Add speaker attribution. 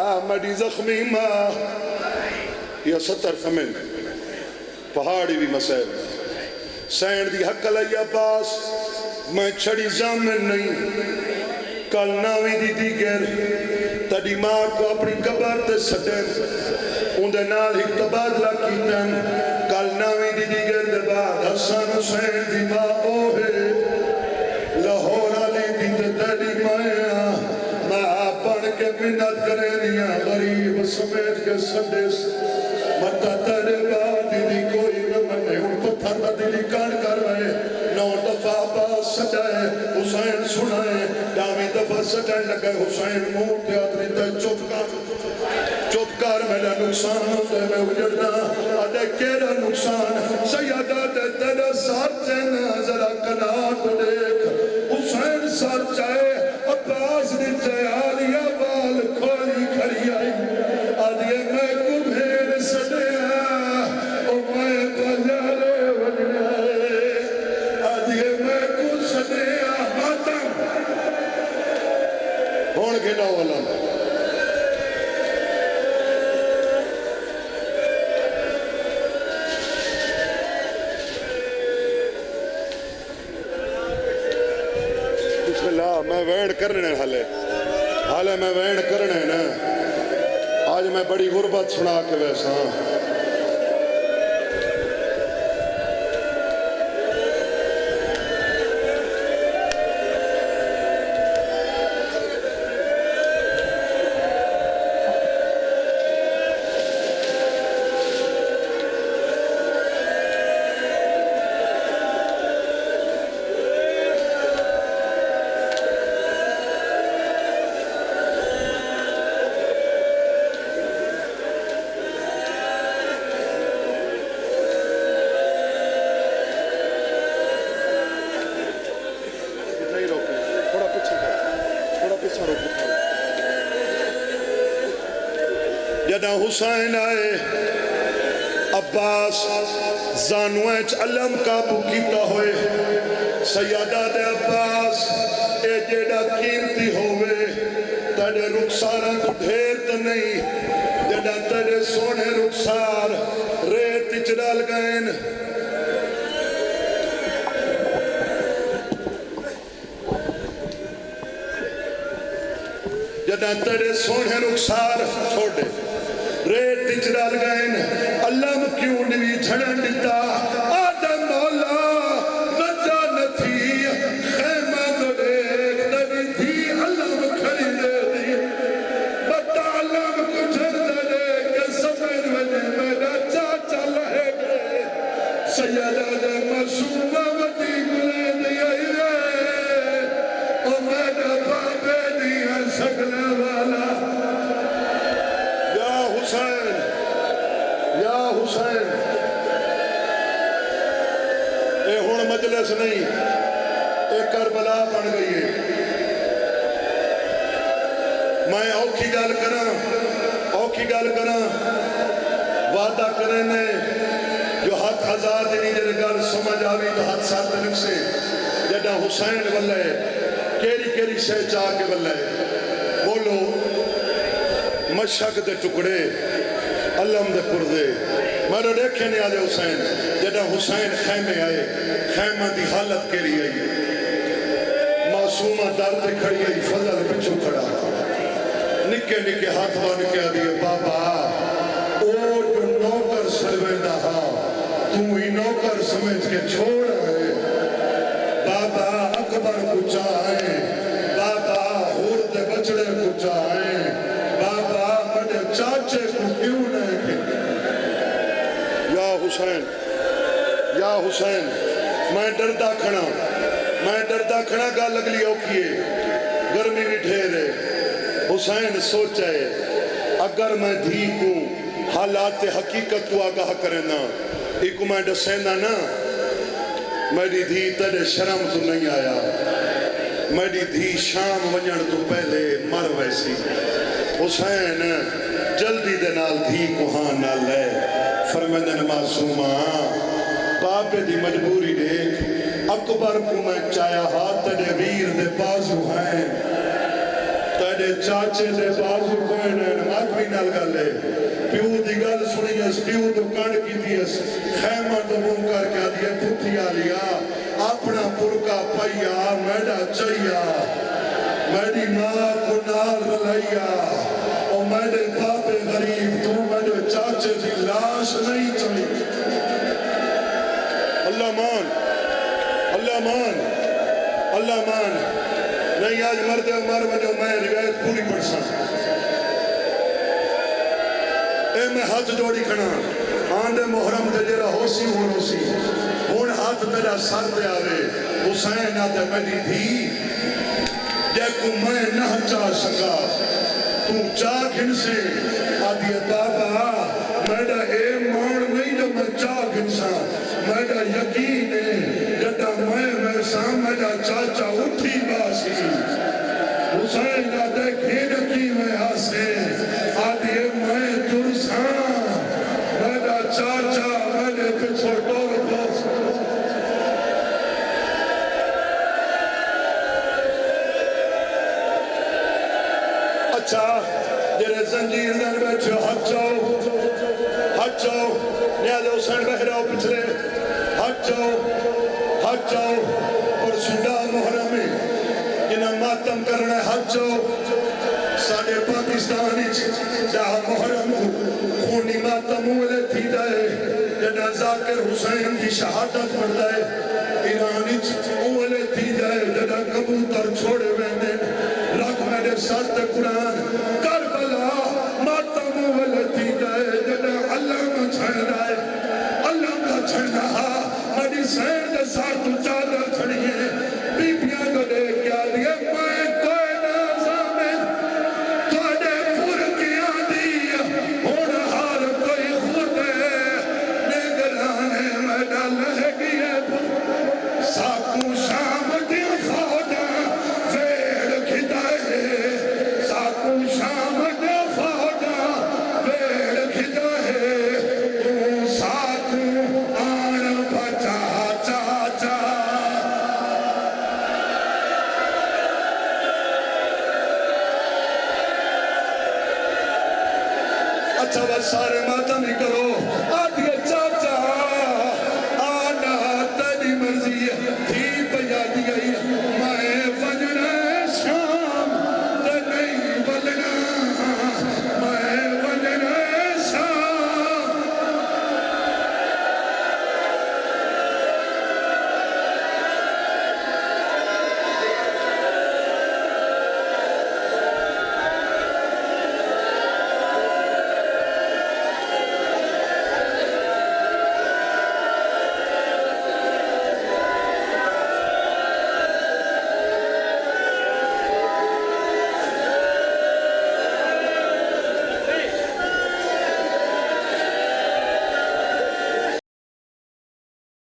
Speaker 1: midi زخمی ماں یا 70 فمن پہاڑی بھی مسائل سین دی حق لئی عباس میں چھڑی زامن نہیں کل ناوی دی دیگر تڑی ماں کو اپنی قبر تے سٹن اندے نال ہی تبادلہ کیتن کل ناوی دی دیگر دے بعد حسن حسین دی ماں اوہے لاہور علی دی تے تڑی ماں بڑھ کے منت کرے دیا غریب سمیت کے سندس متا تیرے بعد دی کوئی نہ منے ان پتھر دا دلی کان کر رہے 9 دفعہ باس سجائے حسین سنائے 10ویں دفعہ سجائے لگے حسین منہ تیاتری تے چپ کر میرا نقصان ہوتے میں اجڑنا آدھے کیرا نقصان سیادہ تے تیرے ساتھ چینا ذرا کنات دیکھ حسین ساتھ چاہے عباس نیچے آلیا بال کھولی کھڑی آئی آدھے میں کو بھیڑ سڑیا او میں بجارے وجنا آدھے میں کو سڑیا ماتم ہون کے نہ والا میں ویڑ کرنے حالے میں ویڑ کرنے نا آج میں بڑی غربت سنا کے ویسا جدہ حسین آئے عباس زانویچ علم کابو کیتا ہوئے سیادہ دے عباس اے جیڑا قیمتی ہوئے تیڑے رخسارہ کو ڈھیر تو نہیں جدہ تیڑے سونے رخسار ریت اچھڑال گئن جدہ تیڑے سونے رخسار چھوڑے ریت تجرال گئن اللہ کیوں نہیں جھڑن دیتا آدم مولا وجہ نہ تھی خیمہ کو دیکھ تبھی تھی اللہ کھڑی دے دی بتا اللہ کو جھڑ دے کہ سمجھ وجہ میرا چاچا لہے گئے سیدہ دے معصومہ وطی گلے دیا او میرا بابے دیا سگلے والا حسین اے ہون مجلس نہیں اے کربلا بن گئی ہے میں اوکھی گال کرنا وعدہ کرنے جو ہاتھ آزاد نہیں جنہیں گال سمجھ آوی تو ہاتھ ساتھ لکھ سے جدہ حسین واللہ کیری شے چاہ کے واللہ بولو مشک دے ٹکڑے علم دے پردے میں نے دیکھے نہیں آدھے حسین جدہ حسین خیمے آئے خیمہ دی حالت کے لیے آئی معصومہ در تے کھڑی آئی فضل پچھو کھڑا نکے نکے ہاتھ بان کے آدھے بابا او جو نوکر سلویندہ ہا تم ہی نوکر سمجھ کے چھوڑ رہے بابا اکبر کو چاہیں بابا ہور دے بچڑے کو چاہیں بابا مڈے چاچے کو کیوں نہیں یا حسین میں ڈردہ کھڑا گا لگلی اوکیے گرمی بھی ڈھیرے حسین سوچے اگر میں دھی کو حالات حقیقت کو آگاہ کرنا ایک میں ڈسینا نا میری دھی تیرے شرم تو نہیں آیا میری دھی شام ونجن تو پہلے مر ویسی حسین جلدی دے نال دھی کو ہاں نہ لے فرمندن معصومہ بابے دی مجبوری دیکھ اکبر کو میں چایا ہاتھ تیرے ویر دے بازو ہیں تیرے چاچے دے بازو ہیں نال گل ہے پیو دی گل سنی اس پیو تو کانڈ کی دیس خیمہ تو منہ کر کے دیئے پھوٹیا لیا اپنا پرکا پیا میڈا چاہیا میڈی ماں کو نال رلائیا اور میڈے باپ غریب تو میڈے چاچے دی لاش نہیں چلی اللہ مان اللہ مان اللہ مان نہیں آج مردے مر وجہ میں روایت پوری پڑھ سکتا اے میں ہاتھ جوڑی کھنا آندے محرم تے جرا ہوسی ہون ہاتھ تیرا سر تے آوے حسین آتے میری تھی جے کو میں نہ چاہ سکا تو چاہ گھن سے آدھی بابا میڈا اے مان نہیں جو میں چاہ گھن سا میڈا یقین ہے جدا میں ویسا میڈا چاچا اٹھی باسی حسین آتے گھن کی میں آسے آدھی میں ترسا میڈا چاچا میڈے پچھو ٹور پاس اچھا جرے زنجیر نر بیٹھے ہاتھ جاؤ نیازے حسین بہراؤ پچھلے ہاتھ جاؤ اور سنڈا محرم میں جنہاں ماتم کرنے ہاتھ جاؤ ساڑھے پاکستانی جہاں محرم کو خونی ماتم ہوئے تھی دائے جنہاں ذاکر حسین کی شہادت پڑھ دائے ایرانی ہوئے تھی دائے جنہاں کبوتر چھوڑے ویندے رکھ میرے ساتھ قرآن کربلا ماتم ہوئے تھی دائے جنہاں اللہ میں چھڑ دائے اللہ کا چھڑ رہا میری سین دے ساتھ چادر چھڑیے بیبیاں کو دے کیا دیئے میں کوئی نازامن توڑے پور کیا دی اور ہار کوئی خود نگرانے میں ڈالے گئے ساکو شام دیا فوجا ویڑ کھدائے ساکو شام دیا فوجا ویڑ کھدائے تو ساکو آن بچا چاچا اچھا بس سارے ماتم ہی کرو آدھے